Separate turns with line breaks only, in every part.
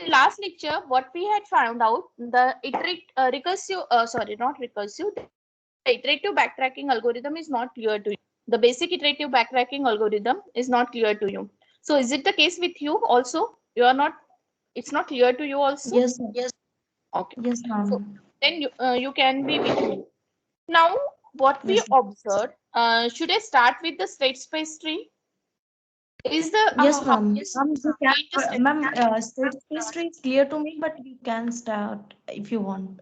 last lecture, what we had found out, the the iterative backtracking algorithm is not clear to you. The basic iterative backtracking algorithm is not clear to you. So is it the case with you also? You are not, it's not clear to you also?
Yes,
Yes. Okay.
yes,
So
ma'am.
then you can be with me. Now, what we
Yes,
observed, should I start with the state space tree? Is the
yes,
how
ma'am.
is
Ma'am, you can,
going to step?
ma'am, state history is clear to me, but we can start if you want.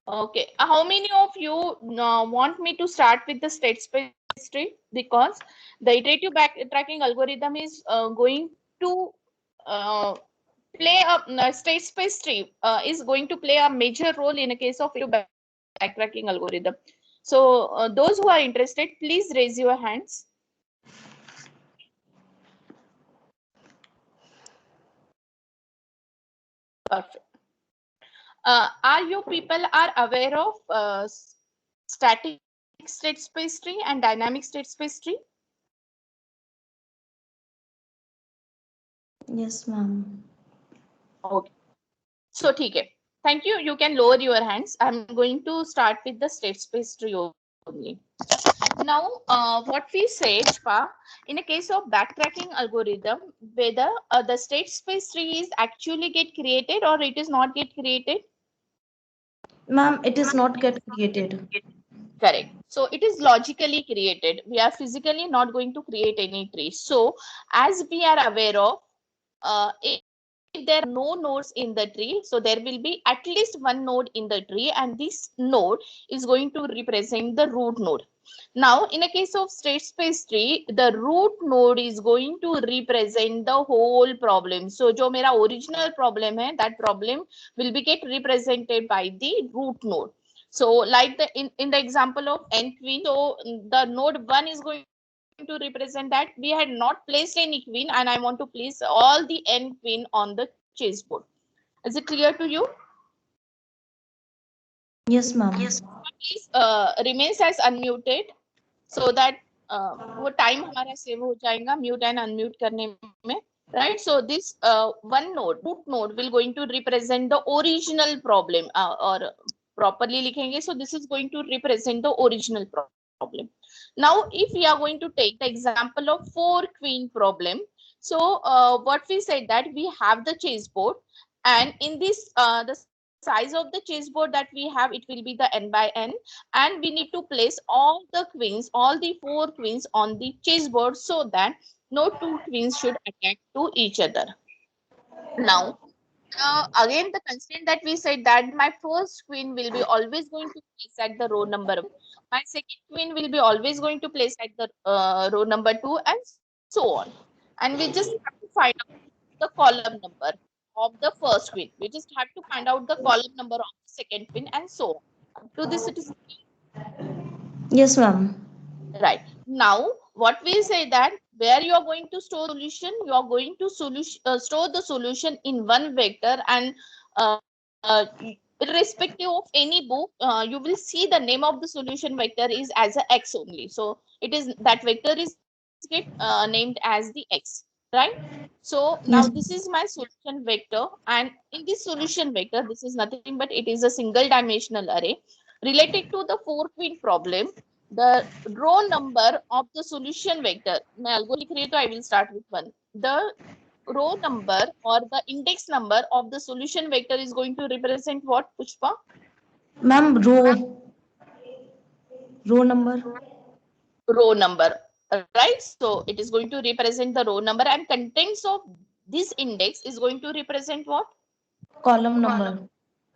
Okay. How many of you want me to start with the state space tree? Because the iterative backtracking algorithm is going to uh, play a state space tree is going to play a major role in a case of iterative backtracking algorithm. So those who are interested, please raise your hands. Perfect. Are you people are aware of static state space tree and dynamic state space tree?
Yes, ma'am.
Okay. So, ठीक है. Thank you. You can lower your hands. I'm going to start with the state space tree only. Now, what we say, Shpa, in a case of backtracking algorithm, whether the state space tree is actually get created or it is not get created.
Ma'am, it is not get created.
Correct. So it is logically created. We are physically not going to create any tree. So as we are aware of, if there are no nodes in the tree, so there will be at least one node in the tree, and this node is going to represent the root node. Now, in a case of state space tree, the root node is going to represent the whole problem. So, जो मेरा original problem है, that problem will be get represented by the root node. So, like the in the example of n queen, so the node 1 is going to represent that we had not placed any queen, and I want to place all the n queen on the chessboard. Is it clear to you?
Yes, ma'am.
Yes. Please remains as unmuted so that वो time हमारा save हो जाएगा mute and unmute करने में, right? So this one node, root node, will going to represent the original problem, or properly लिखेंगे, so this is going to represent the original problem. Now if we are going to take the example of 4-queen problem, so what we said that we have the chessboard, and in this the size of the chessboard that we have, it will be the n by n, and we need to place all the queens, all the 4 queens on the chessboard, so that no 2 queens should attack to each other. Now, again, the constraint that we said that my first queen will be always going to place at the row number 1. My second queen will be always going to place at the row number 2, and so on. And we just have to find out the column number of the first queen. We just have to find out the column number of the second queen, and so on. Up to this, it is
Yes, ma'am.
right. Now, what we say that where you are going to store solution, you are going to store the solution in one vector, and irrespective of any book, you will see the name of the solution vector is as a x only. So it is that vector is get named as the x, right? So now this
Yes,
is my solution vector, and in this solution vector, this is nothing but it is a single dimensional array related to the 4-queen problem. The row number of the solution vector, मैं algo लिख रही हूँ तो I will start with 1. The row number or the index number of the solution vector is going to represent what, Pushpa?
ma'am. Row number,
Row number, right? So it is going to represent the row number, and contents of this index is going to represent what?
column number.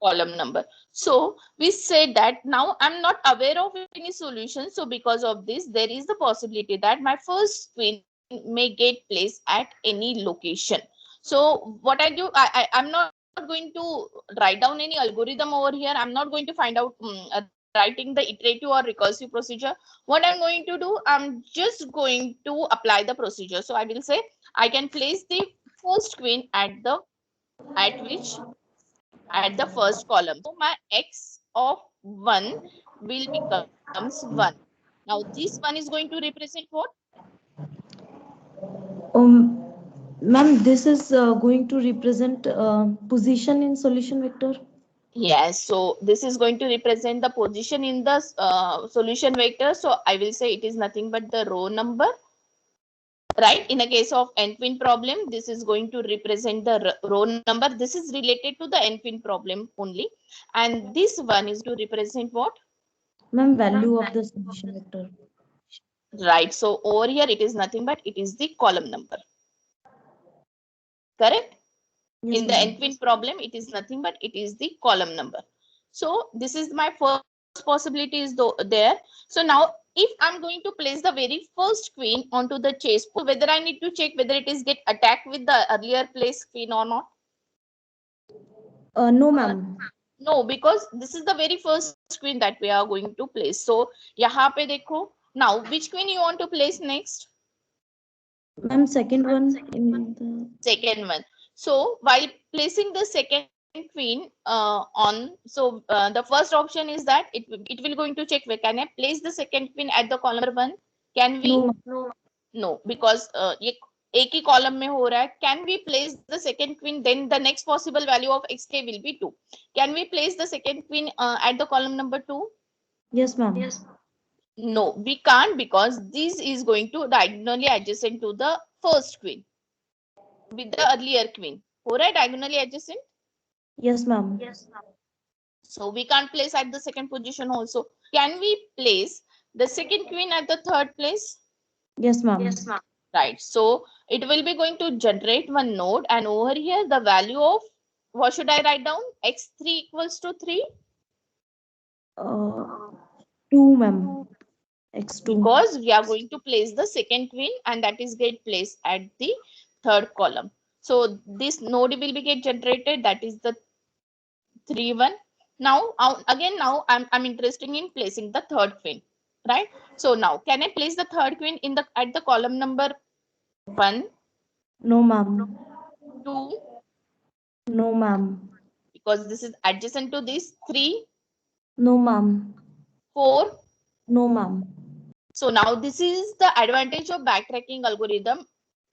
Column number. So we said that now I'm not aware of any solution. So because of this, there is the possibility that my first queen may get placed at any location. So what I do, I'm not going to write down any algorithm over here. I'm not going to find out writing the iterative or recursive procedure. What I'm going to do, I'm just going to apply the procedure. So I will say I can place the first queen at the at which at the first column. So my x of 1 will becomes 1. Now this one is going to represent what?
Um, Ma'am, this is going to represent position in solution vector.
Yes, so this is going to represent the position in the solution vector. So I will say it is nothing but the row number, right? In a case of n-twin problem, this is going to represent the row number. This is related to the n-twin problem only. And this one is to represent what?
Ma'am, value of the solution vector.
Right. So over here, it is nothing but it is the column number. Correct?
Yes,
In the
ma'am.
n-twin problem, it is nothing but it is the column number. So this is my first possibility is there. So now if I'm going to place the very first queen onto the chessboard, whether I need to check whether it is get attacked with the earlier placed queen or not.
No, ma'am.
No, because this is the very first queen that we are going to place. So यहाँ पे देखो. Now which queen you want to place next?
Ma'am, second one in the
Second one. So while placing the second queen on, so the first option is that it will going to check where can I place the second queen at the column 1. Can we?
no,
No, because ये एक ही column में हो रहा है. Can we place the second queen? Then the next possible value of xk will be 2. Can we place the second queen at the column number 2?
yes, ma'am.
No, we can't, because this is going to diagonally adjacent to the first queen with the earlier queen. हो रहा है diagonally adjacent?
Yes, ma'am.
So we can't place at the second position also. Can we place the second queen at the third place?
Yes, ma'am.
Right. So it will be going to generate one node, and over here the value of, what should I write down? X3 equals to 3.
2, ma'am. X2.
Because we are going to place the second queen, and that is get placed at the third column. So this node will be get generated. That is the 3 1. Now again, now I'm interested in placing the third queen, right? So now can I place the third queen in the at the column number 1,
No, ma'am.
2,
No, ma'am.
because this is adjacent to this, 3,
No, ma'am.
4.
No, ma'am.
So now this is the advantage of backtracking algorithm.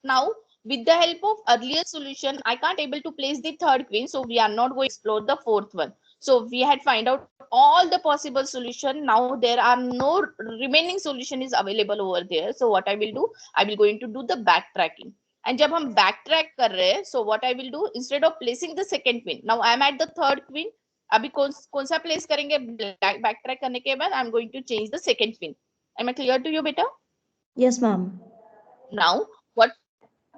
Now with the help of earlier solution, I can't able to place the third queen, so we are not going to explore the fourth one. So we had find out all the possible solution. Now there are no remaining solution is available over there. So what I will do, I will going to do the backtracking. And जब हम backtrack कर रहे हैं, so what I will do, instead of placing the second queen, now I am at the third queen. अभी कौन सा place करेंगे backtrack करने के बाद? I am going to change the second queen. Am I clear to you, beta?
Yes, ma'am.
Now what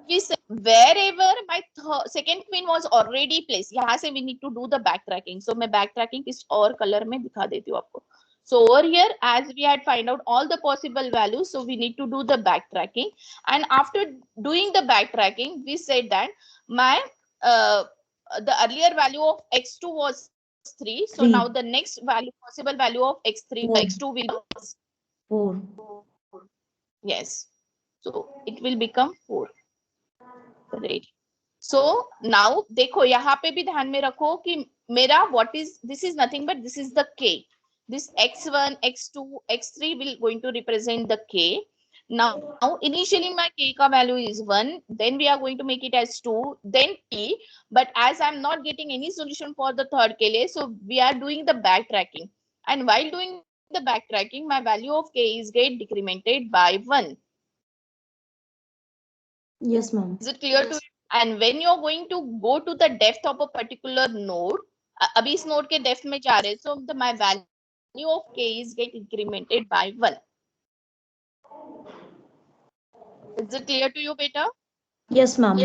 we say, wherever my second queen was already placed, यहाँ से we need to do the backtracking. So मैं backtracking किस और color में दिखा देती हूँ आपको. So over here, as we had find out all the possible values, so we need to do the backtracking. And after doing the backtracking, we said that my the earlier value of x2 was 3. So
3.
now the next value, possible value of x3,
4.
x2 will be
4.
yes. So it will become 4. Right. So now देखो यहाँ पे भी ध्यान में रखो कि मेरा what is, this is nothing but this is the k. This x1, x2, x3 will going to represent the k. Now initially my k ka value is 1, then we are going to make it as 2, then p. But as I'm not getting any solution for the third k, so we are doing the backtracking. And while doing the backtracking, my value of k is get decremented by 1.
Yes, ma'am.
Is it clear to you? And when you're going to go to the depth of a particular node, अभी इस node के depth में जा रहे, so my value of k is get incremented by 1. Is it clear to you, beta?
Yes, ma'am.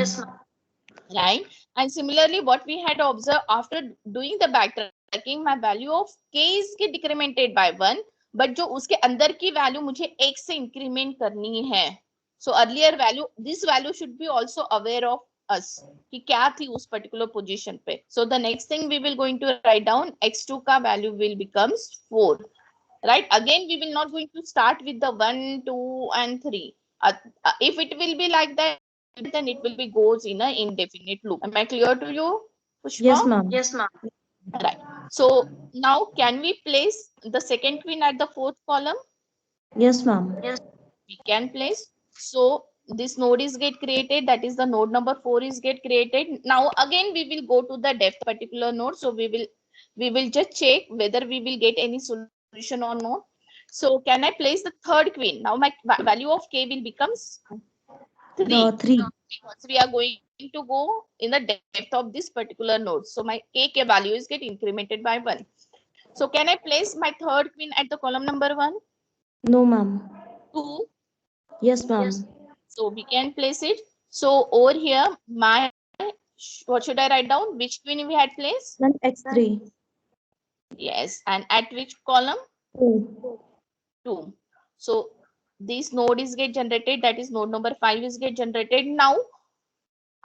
Right. And similarly, what we had observed after doing the backtracking, my value of k is get decremented by 1, but जो उसके अंदर की value मुझे 1 से increment करनी है. So earlier value, this value should be also aware of us कि क्या थी उस particular position पे. So the next thing we will going to write down, x2 का value will becomes 4. Right. Again, we will not going to start with the 1, 2, and 3. If it will be like that, then it will be goes in an indefinite loop. Am I clear to you, Pushpa?
Yes, ma'am.
Right. So now can we place the second queen at the fourth column?
Yes, ma'am.
We can place. So this node is get created, that is the node number 4 is get created. Now again we will go to the depth particular node, so we will just check whether we will get any solution or not. So can I place the third queen? Now my value of k will becomes 3
3.
because we are going to go in the depth of this particular node. So my k value is get incremented by 1. So can I place my third queen at the column number 1?
No, ma'am.
2?
Yes, ma'am.
So we can place it. So over here, my, what should I write down? Which queen we had placed?
Then x3.
Yes, and at which column?
2.
2. So this node is get generated, that is node number 5 is get generated. Now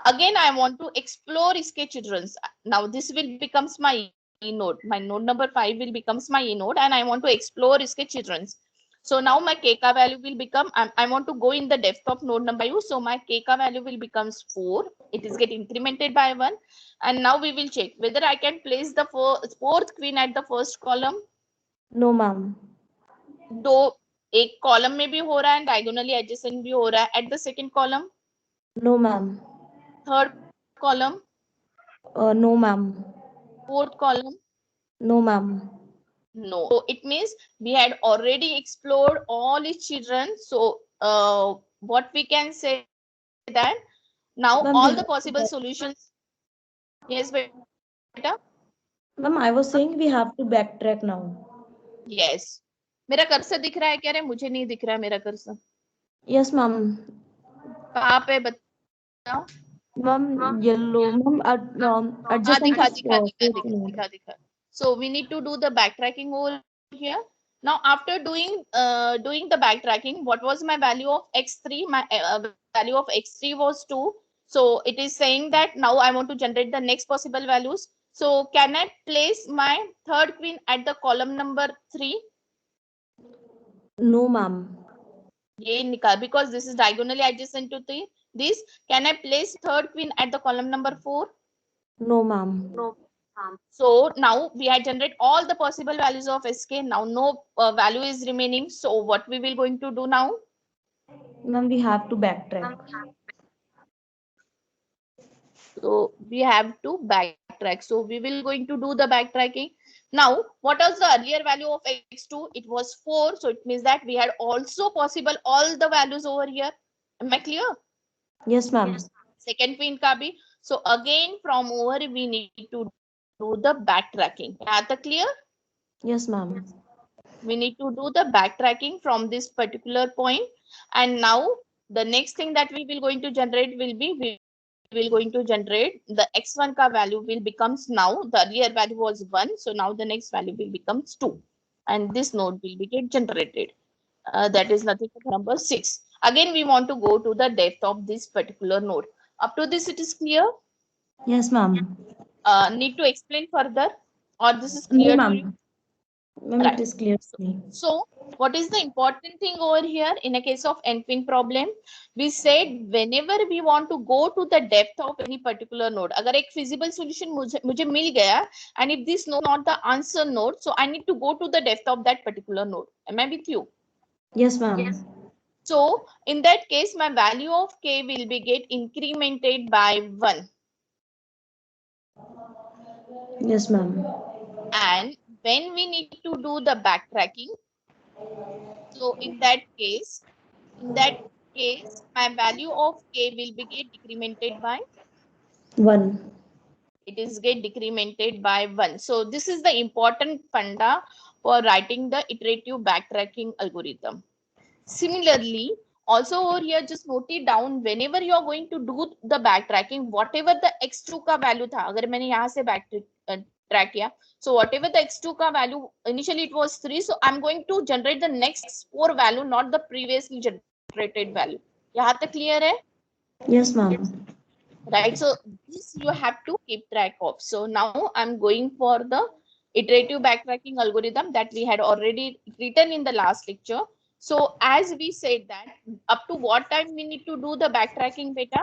again I want to explore iske children's. Now this will becomes my e node. My node number 5 will becomes my e node, and I want to explore iske children's. So now my k value will become, I want to go in the depth of node number 5. So my k value will becomes 4. It is get incremented by 1. And now we will check whether I can place the fourth queen at the first column.
No, ma'am.
दो एक column में भी हो रहा है, diagonally adjacent भी हो रहा है. At the second column?
No, ma'am.
Third column?
No, ma'am.
Fourth column?
No, ma'am.
No. So it means we had already explored all its children. So what we can say that now
Ma'am,
all the possible solutions. Yes, beta.
Ma'am, I was saying we have to backtrack now.
Yes. मेरा cursor दिख रहा है क्या रे? मुझे नहीं दिख रहा है मेरा कर्सर.
Yes, ma'am.
कहाँ पे बताओ?
Ma'am, yellow. Ma'am, adjust.
दिखा. So we need to do the backtracking over here. Now after doing the backtracking, what was my value of x3? My value of x3 was 2. So it is saying that now I want to generate the next possible values. So can I place my third queen at the column number 3?
No, ma'am.
Because this is diagonally adjacent to this. Can I place third queen at the column number 4?
No, ma'am.
So now we had generate all the possible values of sk. Now no value is remaining. So what we will going to do now?
Ma'am, we have to backtrack.
So we have to backtrack. So we will going to do the backtracking. Now, what was the earlier value of x2? It was 4. So it means that we had also possible all the values over here. Am I clear?
Yes, ma'am.
Second queen ka bhi. So again from over we need to do the backtracking. Are the clear?
Yes, ma'am.
We need to do the backtracking from this particular point. And now the next thing that we will going to generate will be, we will going to generate the x1 ka value will becomes, now the earlier value was 1. So now the next value will becomes 2. And this node will be get generated. That is nothing but number 6. Again, we want to go to the depth of this particular node. Up to this, it is clear?
Yes, ma'am.
Need to explain further, or this is clear to you?
Ma'am,
Right.
it is clear to me.
So what is the important thing over here in a case of n-queen problem? We said whenever we want to go to the depth of any particular node, agar ek feasible solution mujhe mil gaya, and if this node not the answer node, so I need to go to the depth of that particular node. Am I with you?
Yes, ma'am.
Yes. So in that case, my value of k will be get incremented by 1.
Yes, ma'am.
And when we need to do the backtracking, so in that case, my value of k will be get decremented by
1.
It is get decremented by 1. So this is the important funda for writing the iterative backtracking algorithm. Similarly, also over here, just note it down. Whenever you are going to do the backtracking, whatever the x2 का value था, अगर मैंने यहाँ से backtrack किया, so whatever the x2 का value, initially it was 3, so I'm going to generate the next 4 value, not the previously generated value. यहाँ तक clear है?
Yes, ma'am.
Right, so this you have to keep track of. So now I'm going for the iterative backtracking algorithm that we had already written in the last lecture. So as we said that up to what time we need to do the backtracking beta,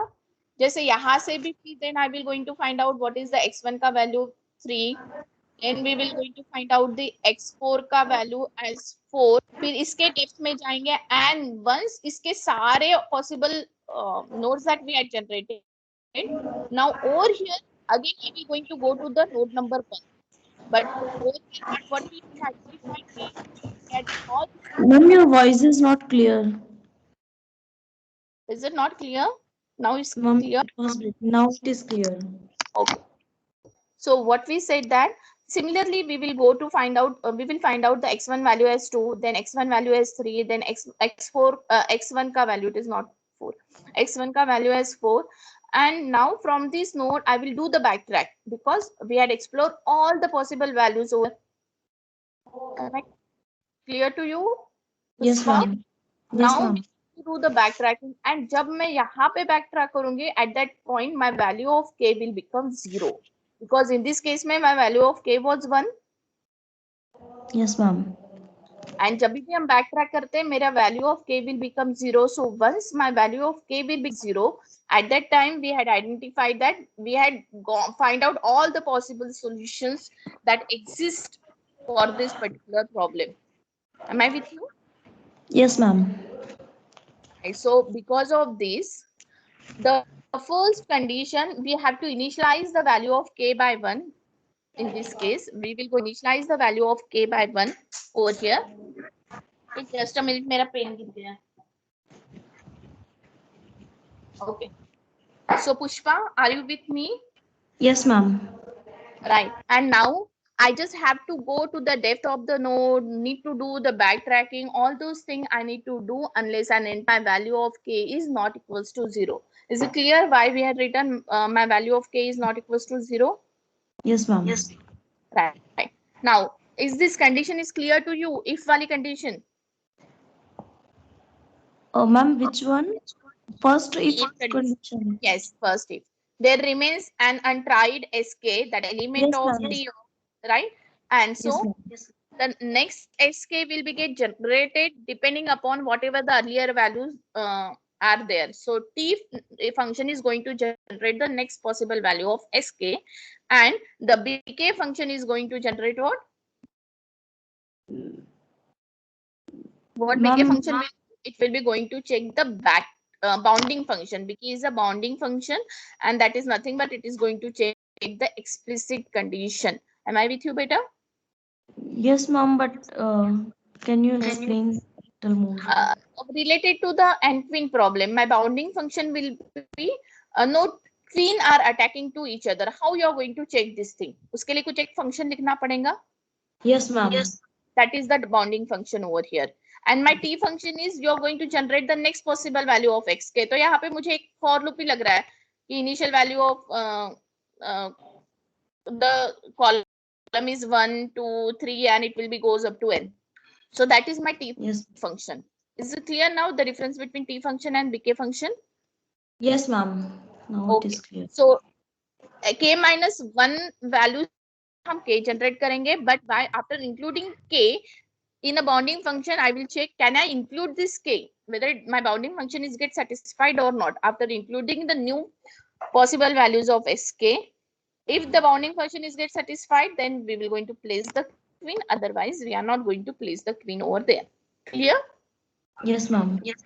जैसे यहाँ से भी then I will going to find out what is the x1 का value 3, then we will going to find out the x4 का value as 4, फिर इसके depth में जाएंगे, and once इसके सारे possible nodes that we had generated. Now over here again we will going to go to the node number 1. But over here what we had identified, we had all.
Ma'am, your voice is not clear.
Is it not clear? Now it's
Ma'am,
clear.
it was breaking. Now it is clear.
Okay. So what we said that similarly we will go to find out we will find out the x1 value as 2, then x1 value as 3, then x4 x1 ka value, it is not 4, x1 ka value as 4. And now from this node I will do the backtrack because we had explored all the possible values over. Am I clear to you?
Yes,
Pushpa?
ma'am. Yes,
Now
ma'am.
we do the backtracking, and जब मैं यहाँ पे backtrack करूँगी, at that point my value of k will become 0, because in this case में my value of k was 1,
Yes, ma'am.
and जब भी हम backtrack करते हैं मेरा value of k will become 0. So once my value of k will be 0, at that time we had identified that we had find out all the possible solutions that exist for this particular problem. Am I with you?
Yes, ma'am.
So because of this, the first condition, we have to initialize the value of k by 1. In this case, we will go initialize the value of k by 1 over here. Just a minute, मेरा pen गिर गया. Okay. So Pushpa, are you with me?
Yes, ma'am.
Right. And now I just have to go to the depth of the node, need to do the backtracking, all those things I need to do unless and until my value of k is not equals to 0. Is it clear why we had written my value of k is not equals to 0?
Yes, ma'am.
Yes. Right. Now, is this condition is clear to you? If wali condition.
Oh, ma'am, which one? First, if
If
condition.
yes, first if there remains an untried sk, that element
Yes,
of
ma'am.
t, right? And
Yes,
so
ma'am.
the next sk will be get generated depending upon whatever the earlier values are there. So t function is going to generate the next possible value of sk, and the bk function is going to generate what? What bk
Ma'am,
function will, it will be going to check the back bounding function. bk is a bounding function, and that is nothing but it is going to check the explicit condition. Am I with you, beta?
yes, ma'am, but can you explain a little more?
Related to the n-twin problem, my bounding function will be no twin are attacking to each other. How you are going to check this thing? उसके लिए कुछ एक function लिखना पड़ेगा.
Yes, ma'am.
Yes, that is the bounding function over here. And my t function is you are going to generate the next possible value of x k. तो यहाँ पे मुझे एक for loop ही लग रहा है कि initial value of the column is 1, 2, 3, and it will be goes up to n. So that is my t
Yes.
function. Is it clear now the difference between t function and bk function?
Yes, ma'am. Now it
Okay.
is clear.
So k minus 1 value हम k generate करेंगे, but by after including k in a bounding function, I will check can I include this k, whether my bounding function is get satisfied or not after including the new possible values of sk. If the bounding function is get satisfied, then we will going to place the queen. Otherwise, we are not going to place the queen over there. Clear?
Yes, ma'am.
Yes.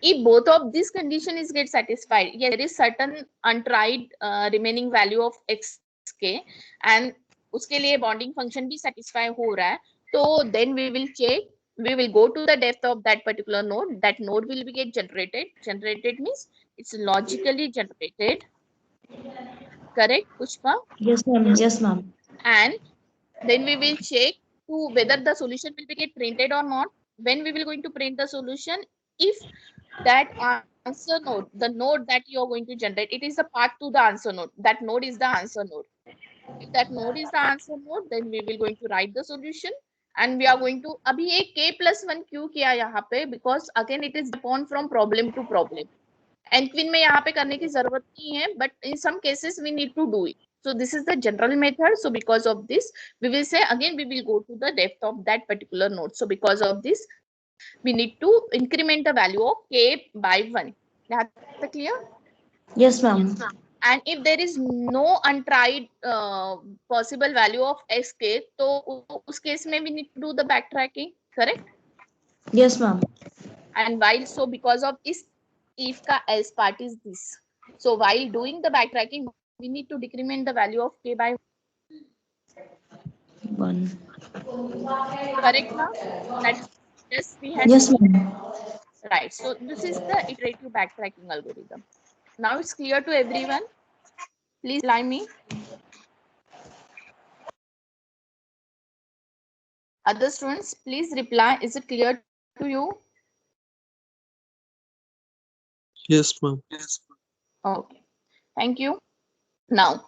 If both of these condition is get satisfied, yes, there is certain untried remaining value of xk, and उसके लिए bonding function भी satisfy हो रहा है, so then we will check, we will go to the depth of that particular node. That node will be get generated. Generated means it's logically generated. Correct, Pushpa?
Yes, ma'am. Yes, ma'am.
And then we will check to whether the solution will be get printed or not. When we will going to print the solution, if that answer node, the node that you are going to generate, it is the path to the answer node. That node is the answer node. If that node is the answer node, then we will going to write the solution, and we are going to abhi ek k+1 क्यों किया यहाँ पे, because again it is upon from problem to problem. And twin में यहाँ पे करने की जरूरत नहीं है, but in some cases we need to do it. So this is the general method. So because of this, we will say again we will go to the depth of that particular node. So because of this, we need to increment the value of k by 1. Clear?
Yes, ma'am.
And if there is no untried possible value of sk, तो उस case में we need to do the backtracking. Correct?
Yes, ma'am.
And while so because of is if ka else part is this. So while doing the backtracking, we need to decrement the value of k by
1.
correct now. That yes, we had
Yes,
seen.
ma'am.
Right. So this is the iterative backtracking algorithm. Now it's clear to everyone. Please reply me. Other students, please reply. Is it clear to you?
Yes, ma'am.
Okay. Thank you. Now,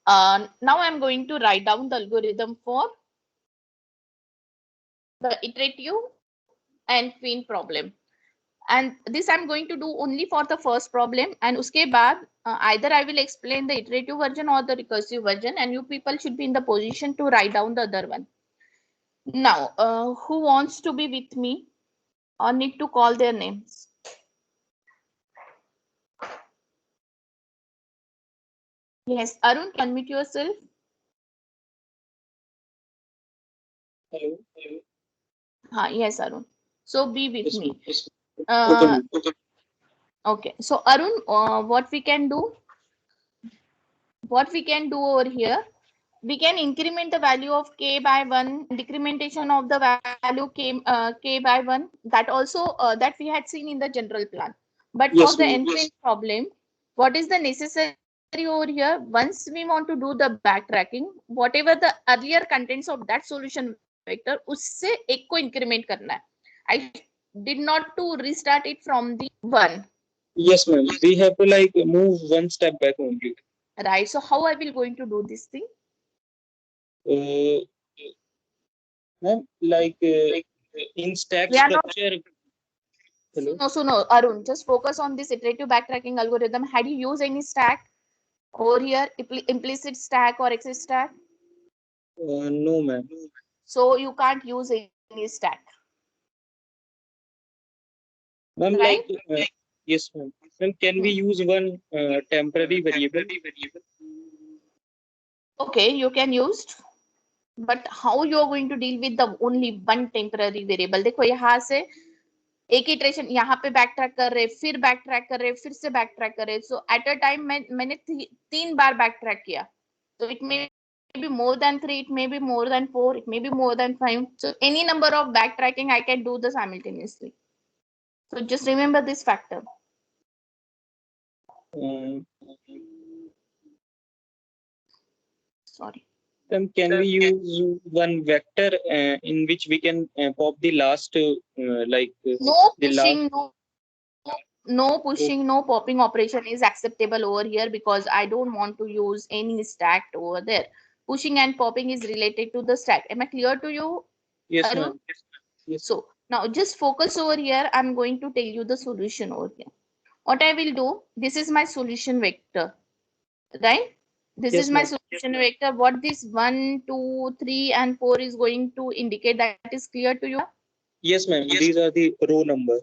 now I'm going to write down the algorithm for the iterative and twin problem. And this I'm going to do only for the first problem. And uske baad, either I will explain the iterative version or the recursive version, and you people should be in the position to write down the other one. Now, who wants to be with me or need to call their names? Yes, Arun, can unmute yourself.
Hello.
Yes, Arun. So be with
Yes,
me.
ma'am. Yes.
Uh, okay. So Arun, what we can do over here, we can increment the value of k by 1, decrementation of the value k by 1. That also that we had seen in the general plan. But for
Yes,
the
ma'am.
n-twin problem, what is the necessary over here? Once we want to do the backtracking, whatever the earlier contents of that solution vector, usse ek ko increment karna hai. I did not to restart it from the 1.
Yes, ma'am. We have to like move one step back only.
Right. So how I will going to do this thing?
Ma'am, like in stack
We are not.
structure. Hello.
So no, Arun, just focus on this iterative backtracking algorithm. Had you used any stack over here, implicit stack or explicit stack?
No, ma'am.
So you can't use any stack,
Ma'am,
right?
like yes, ma'am. Ma'am, can we use one temporary variable?
Okay, you can use. But how you are going to deal with the only one temporary variable? देखो यहाँ से एक iteration यहाँ पे back track कर रहे, फिर back track कर रहे, फिर से बैक ट्रैक कर रहे. सो एट अ टाइम मैंने 3 बार बैक ट्रैक किया. So it may be more than 3, it may be more than 4, it may be more than 5. So any number of backtracking I can do the simultaneously. So just remember this factor. Sorry.
Then can we use one vector in which we can pop the last
No
the
pushing, no pushing, no popping operation is acceptable over here because I don't want to use any stack over there. Pushing and popping is related to the stack. Am I clear to you,
Yes,
Arun?
ma'am. Yes.
So now just focus over here. I'm going to tell you the solution over here. What I will do, this is my solution vector, right? This
Yes,
is my
ma'am.
solution vector. What this 1, 2, 3, and 4 is going to indicate, that is clear to you?
Yes, ma'am. These are the row number.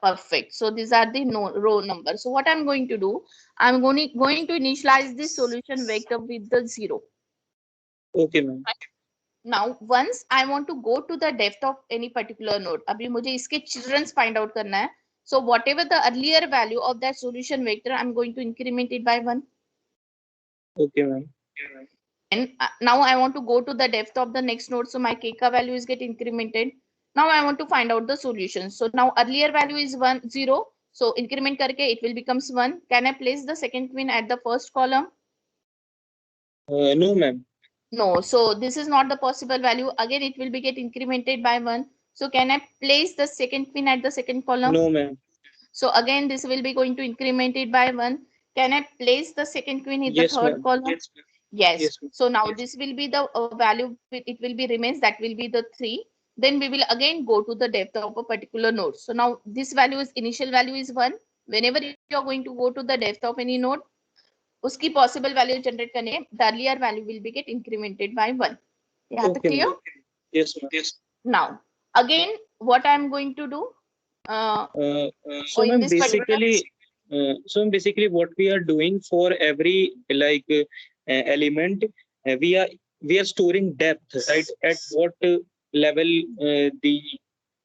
Perfect. So these are the row numbers. So what I'm going to do, I'm going to initialize this solution vector with the 0.
Okay, ma'am.
Now, once I want to go to the depth of any particular node, अभी मुझे इसके children's find out करना है. So whatever the earlier value of that solution vector, I'm going to increment it by 1.
Okay, ma'am.
And now I want to go to the depth of the next node. So my kk value is get incremented. Now I want to find out the solution. So now earlier value is 1, 0. So increment karke it will becomes 1. Can I place the second twin at the first column?
No, ma'am.
No. So this is not the possible value. Again, it will be get incremented by 1. So can I place the second twin at the second column?
No, ma'am.
So again, this will be going to increment it by 1. Can I place the second twin in the third column? Yes.
Yes.
So now this will be the value, it will be remains, that will be the 3. Then we will again go to the depth of a particular node. So now this value is, initial value is 1. Whenever you are going to go to the depth of any node, uski possible value generate karne, the earlier value will be get incremented by 1. Yeah,
Okay,
clear?
Yes, ma'am. Yes.
Now, again, what I am going to do,
so ma'am, basically what we are doing for every element, we are storing depth, right? At what level the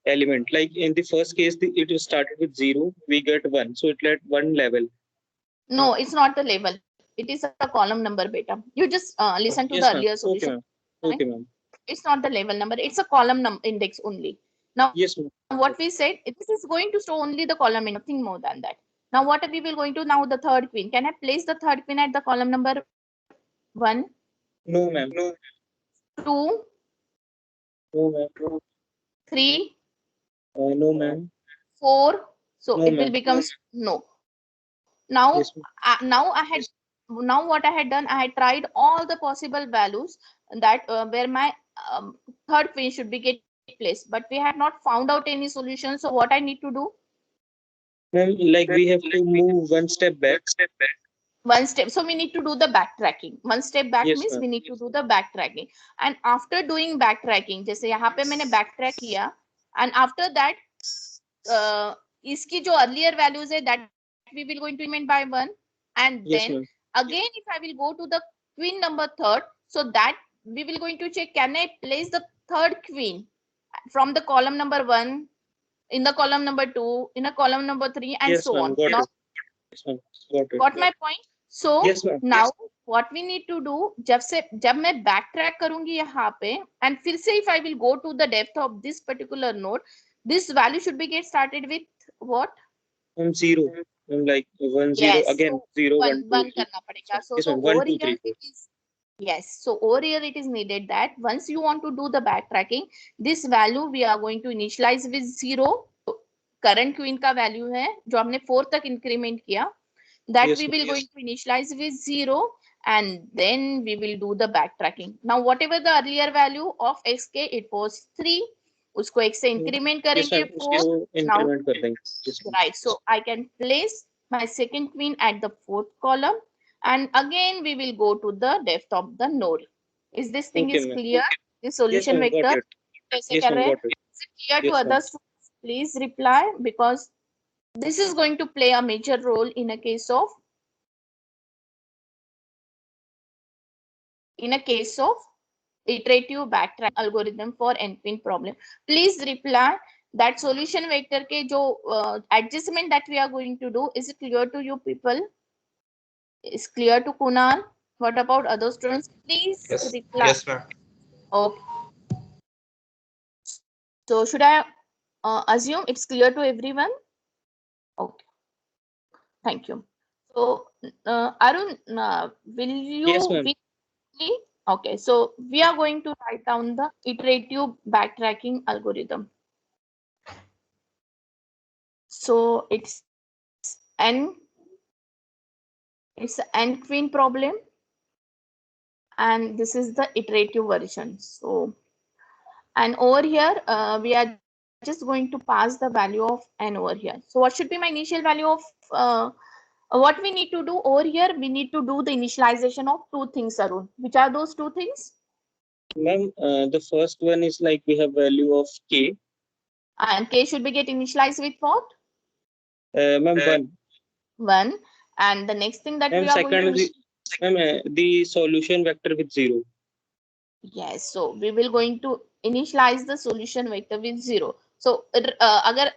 element. Like in the first case, it was started with 0, we get 1. So it let 1 level.
No, it's not the level. It is a column number, beta. You just listen to the
Yes, ma'am.
earlier
Okay,
solution.
ma'am. Okay, ma'am.
It's not the level number. It's a column index only. Now,
Yes, ma'am.
what we said, this is going to show only the column, nothing more than that. Now, what we will going to now the third queen. Can I place the third queen at the column number 1,
No, ma'am.
2,
No, ma'am.
3,
No, ma'am.
4? So
No,
it will
ma'am.
become no. Now,
Yes, ma'am.
now what I had done, I had tried all the possible values that where my third queen should be get placed, but we had not found out any solution. So what I need to do?
Ma'am, like we have to move one step back.
One step. So we need to do the backtracking. One step back
Yes,
means
ma'am.
we need to do the backtracking. And after doing backtracking, जैसे यहाँ पे मैंने backtrack किया, and after that, इसकी जो earlier values है that we will going to increment by 1, and
Yes,
then
ma'am.
again if I will go to the queen number third, so that we will going to check, can I place the third queen from the column number 1 in the column number 2 in a column number 3 and
Yes,
so
ma'am.
on.
Got
Now,
it. Yes, ma'am. Got it.
got my point? So
Yes, ma'am.
now what we need to do, जब मैं backtrack करूंगी यहाँ पे, and फिर से if I will go to the depth of this particular node, this value should be get started with what?
0. Like 1 0
Yes,
again,
so
0 1 2
one
3.
करना पड़ेगा. So
Yes, ma'am.
over
1 2
here
3 4.
it is, yes. So over here it is needed that once you want to do the backtracking, this value we are going to initialize with 0. Current queen का value है जो हमने 4 तक increment किया, that
Yes,
we
ma'am.
will going to initialize with 0, and then we will do the backtracking. Now whatever the earlier value of xk, it was 3, उसको x से increment
Yes,
करेंगे
ma'am.
4.
उसको
Now,
increment कर देंगे. Yes, ma'am.
right, so I can place my second queen at the 4th column, and again we will go to the depth of the node. Is this thing
Okay,
is
ma'am.
clear? The
Yes,
solution
ma'am. Got
vector
it.
कैसे
Yes,
कर
ma'am.
रहे हैं?
Got it.
Is it clear to
Yes, ma'am.
others? Please reply, because this is going to play a major role in a case of iterative backtrack algorithm for n-queen problem. Please reply that solution vector के जो adjustment that we are going to do, is it clear to you people? Is clear to Kunal? What about other students? Please
Yes.
reply.
Yes, ma'am.
Okay. So should I assume it's clear to everyone? Okay. Thank you. So Arun, will you?
Yes, ma'am.
Okay, so we are going to write down the iterative backtracking algorithm. So it's n queen problem, and this is the iterative version. So, and over here we are just going to pass the value of n over here. So what should be my initial value of what we need to do over here? We need to do the initialization of two things, Arun. Which are those two things?
Ma'am, the first one is like we have value of k.
And k should be get initialized with what?
Ma'am, 1.
1. And the next thing that
Ma'am,
we are
second
going to
is the solution vector with 0.
yes, so we will going to initialize the solution vector with 0. So अगर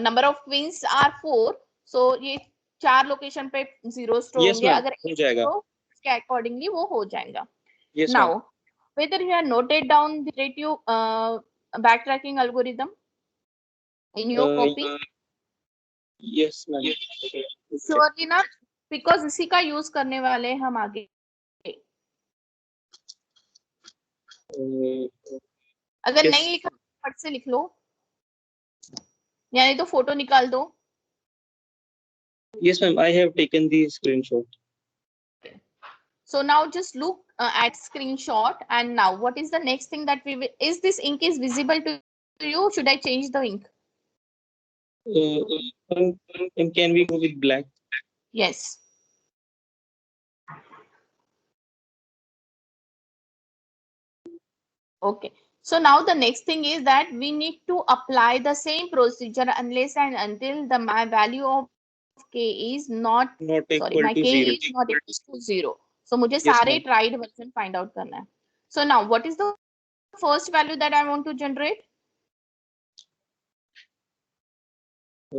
number of queens are 4, so ये 4 location पे 0 store
Yes,
होंगे.
ma'am.
अगर
हो जाएगा.
तो उसके accordingly वो हो जाएगा.
Yes, ma'am.
Now, whether you have noted down the iterative backtracking algorithm in your copy?
Yes, ma'am.
Surely ना, because इसी का use करने वाले हैं हम आगे. अगर
yes.
नहीं लिखा फट से लिख लो, यानी तो फोटो निकाल दो.
Yes, ma'am. I have taken the screenshot.
So now just look at screenshot, and now what is the next thing that we will, is this ink is visible to you? Should I change the ink?
And can we go with black?
Yes. Okay. So now the next thing is that we need to apply the same procedure unless and until the my value of k is not
equal
my
to
k
0.
is not equal to 0. So मुझे
Yes,
सारे
ma'am.
tried version find out करना है. So now what is the first value that I want to generate?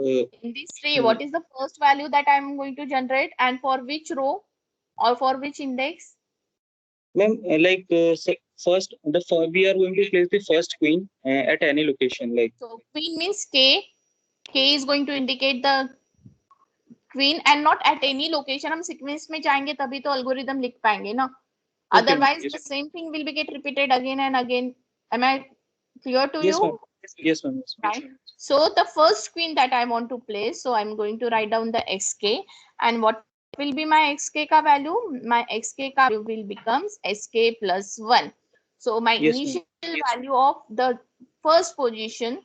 In this tree, what is the first value that I'm going to generate, and for which row or for which index?
Ma'am, first we are going to place the first queen at any location. Like
So queen means K. K is going to indicate the queen and not at any location. हम sequence में जाएंगे तभी तो algorithm लिख पाएंगे ना.
Okay,
Otherwise,
yes.
the same thing will be get repeated again and again. Am I clear to
Yes,
you?
ma'am. Yes, ma'am. Yes, ma'am.
Right. So the first queen that I want to place, so I'm going to write down the xk, and what will be my xk ka value? My xk ka value will becomes sk plus 1. So my
Yes,
initial value of the first position,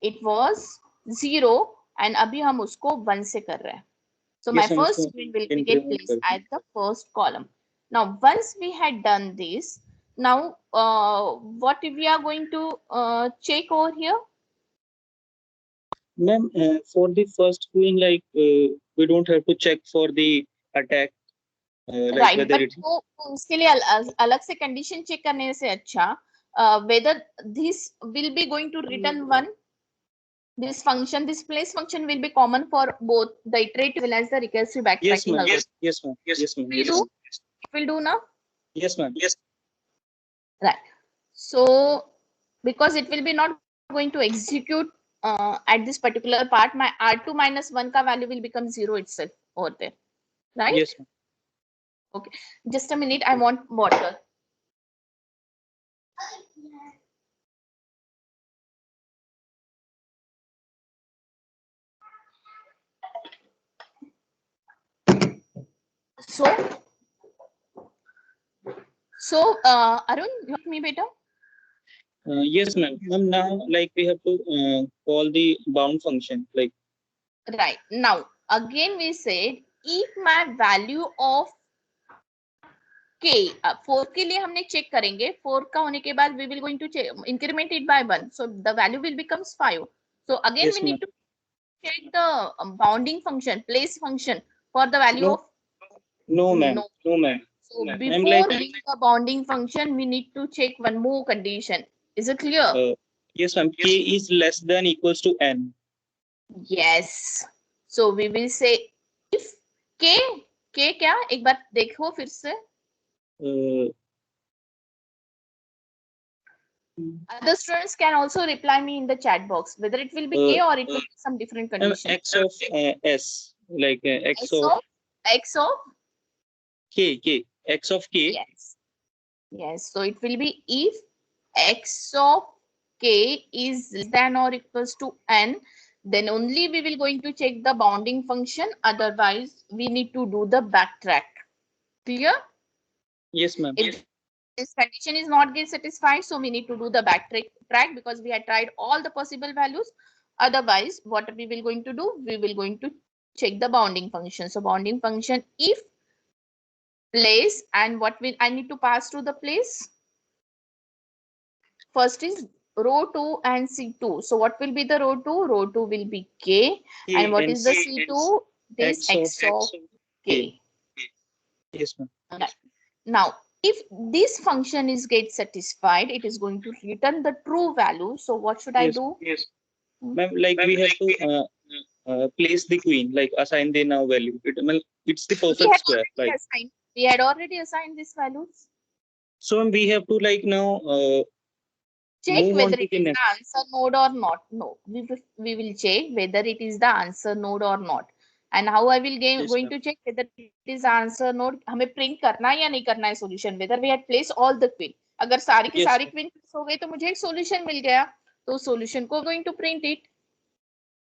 it was 0, and अभी हम उसको 1 से कर रहे हैं. So my
Yes, ma'am.
first
So,
queen will be get
increment
placed
कर-
at the first column. Now, once we had done this, now what we are going to check over here?
Ma'am, for the first queen, we don't have to check for the attack,
Right,
whether
but
it.
वो उसके लिए अलग से condition check करने से अच्छा, whether this will be going to return 1. This function, this place function will be common for both the iterative as well as the recursive backtracking
Yes, ma'am.
algorithm.
Yes, ma'am. Yes, ma'am.
Will
Yes,
do?
ma'am.
It will do now.
Yes, ma'am. Yes.
Right. So because it will be not going to execute at this particular part, my R2 minus 1 ka value will become 0 itself over there. Right?
Yes, ma'am.
Okay. Just a minute. I want water. So, Arun, you want me better?
Yes, ma'am. Ma'am, now we have to call the bound function.
Right. Now, again we said if my value of k, 4 के लिए हमने check करेंगे, 4 का होने के बाद we will going to increment it by 1. So the value will becomes 5. So again
Yes,
we need to check the bounding function, place function for the value
No.
of
No, ma'am.
no.
No, ma'am.
So
I'm
before doing the bounding function, we need to check one more condition. Is it clear?
Yes, ma'am. K is less than equals to n.
Yes. So we will say if k क्या एक बार देखो फिर से. Other students can also reply me in the chat box whether it will be k or it will be some different condition.
X of S, X of
X of
K, X of K.
yes. Yes. So it will be if x of k is less than or equals to n, then only we will going to check the bounding function. Otherwise, we need to do the backtrack. Clear?
Yes, ma'am.
If this condition is not get satisfied, so we need to do the backtrack because we had tried all the possible values. Otherwise, what we will going to do? We will going to check the bounding function. So bounding function if place, and what will I need to pass through the place? First is row 2 and C2. So what will be the row 2? Row 2 will be K. And what is the C2? This X of K.
Yes, ma'am.
Right. Now, if this function is get satisfied, it is going to return the true value. So what should I do?
Yes. Ma'am, we have to place the queen, assign the now value. It's the perfect square.
We had already assigned these values.
So we have to now
check whether it is the answer node or not. No, we will check whether it is the answer node or not. And how I will going to check whether it is answer node. हमें print करना है या नहीं करना है solution. Whether we had placed all the queen. अगर सारी की सारी queen हो गई तो मुझे एक solution मिल गया. तो solution को going to print it.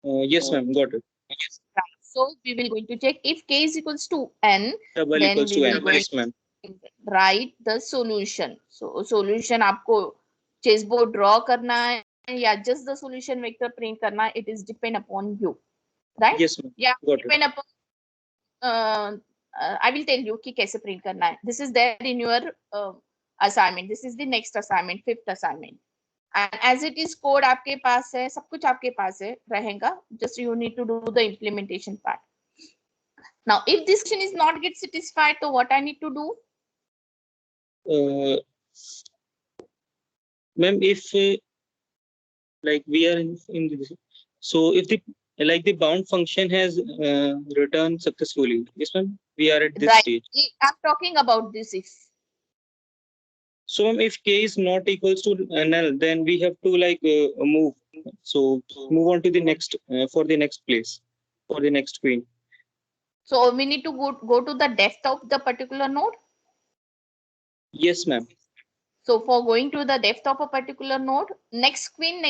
Yes, ma'am. Got it. Yes.
So we will going to check if k is equals to n.
Double
then
equals
we
to
will
n.
going
Yes, ma'am.
to write the solution. So solution आपको chessboard draw करना है या just the solution vector print करना है, it is depend upon you, right?
Yes, ma'am.
Yeah,
got
depend
it.
upon I will tell you कि कैसे print करना है. This is there in your assignment. This is the next assignment, 5th assignment. And as it is code आपके पास है, सब कुछ आपके पास है रहेगा. Just you need to do the implementation part. Now, if this question is not get satisfied, so what I need to do?
Ma'am, if we are in this, So if the bound function has returned successfully, yes ma'am, we are at this
Right.
stage.
I'm talking about this if.
So ma'am, if k is not equals to null, then we have to move. So move on to the next for the next place, for the next queen.
So we need to go to the depth of the particular node.
Yes ma'am.
So for going to the depth of a particular node, next queen.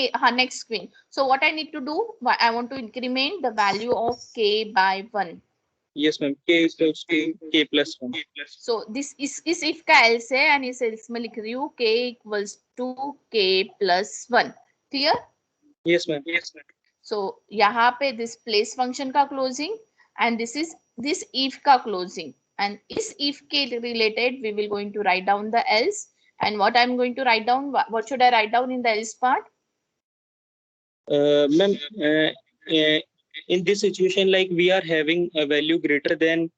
So what I need to do, I want to increment the value of k by 1.
Yes ma'am, k equals to k plus 1.
So this is if का else है and इस else में लिख रही हूँ k equals to k plus 1. Clear?
Yes ma'am.
So यहाँ पे this place function का closing and this is this if का closing, and इस if के related we will going to write down the else. And what I'm going to write down, what should I write down in the else part?
Ma'am, in this situation, like we are having a value greater than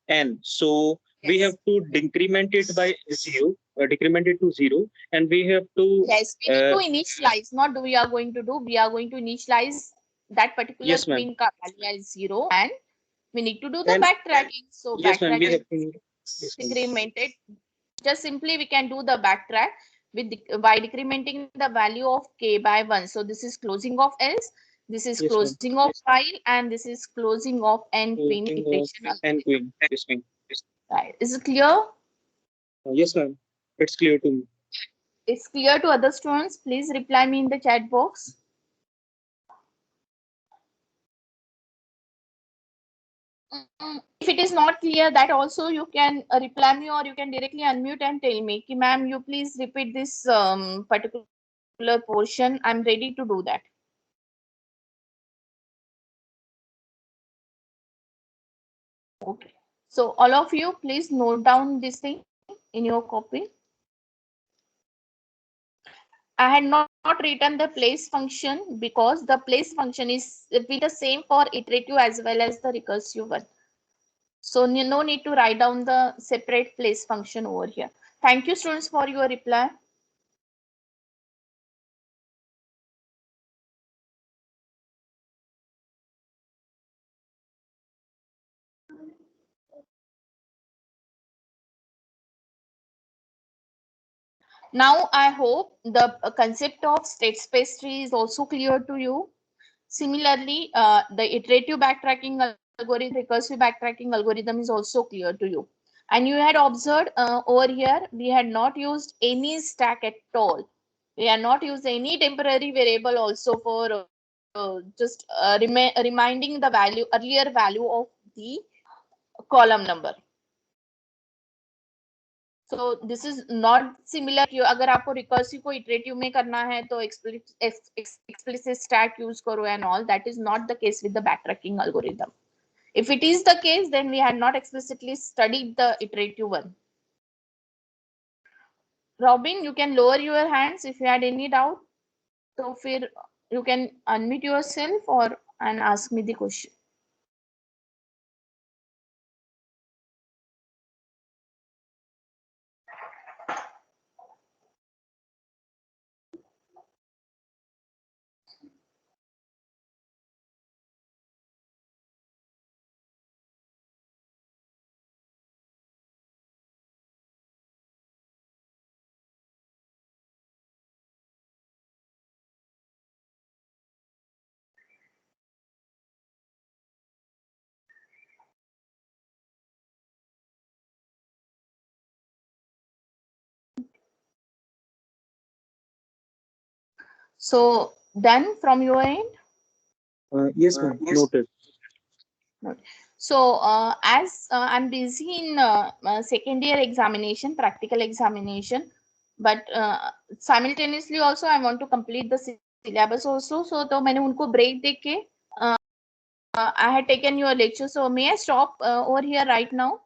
n, so we have to decrement it by 0, decrement it to 0, and we have to
Yes, we need to initialize. Not do we are going to do. We are going to initialize that particular
yes ma'am.
queen ka value as 0, and we need to do the
And
backtracking. So
yes ma'am, we
backtracking
have to yes, ma'am.
decremented. Just simply we can do the backtrack with by decrementing the value of k by 1. So this is closing of else, this is
Yes,
closing of file, and this is closing of n queen
closing of
iteration.
n queen. Yes ma'am.
Right. Is it clear?
Yes ma'am, it's clear to me.
It's clear to other students. Please reply me in the chat box. If it is not clear, that also you can reply me, or you can directly unmute and tell me, ma'am, you please repeat this particular portion. I'm ready to do that. Okay. So all of you, please note down this thing in your copy. I had not written the place function because the place function is be the same for iterative as well as the recursive one. So no need to write down the separate place function over here. Thank you, students, for your reply. Now I hope the concept of state space tree is also clear to you. Similarly, the iterative backtracking algorithm, recursive backtracking algorithm is also clear to you. And you had observed over here, we had not used any stack at all. We are not used any temporary variable also for just reminding the earlier value of the column number. So this is not similar to अगर आपको recursive को iterative में करना है तो explicit stack use करो and all. That is not the case with the backtracking algorithm. If it is the case, then we had not explicitly studied the iterative one. Robin, you can lower your hands if you had any doubt. So फिर you can unmute yourself or and ask me the question. So done from your end?
Yes ma'am, noted.
So as I'm busy in second year examination, practical examination, but simultaneously also I want to complete the syllabus also. So तो मैंने उनको break देके I had taken your lecture. So may I stop over here right now?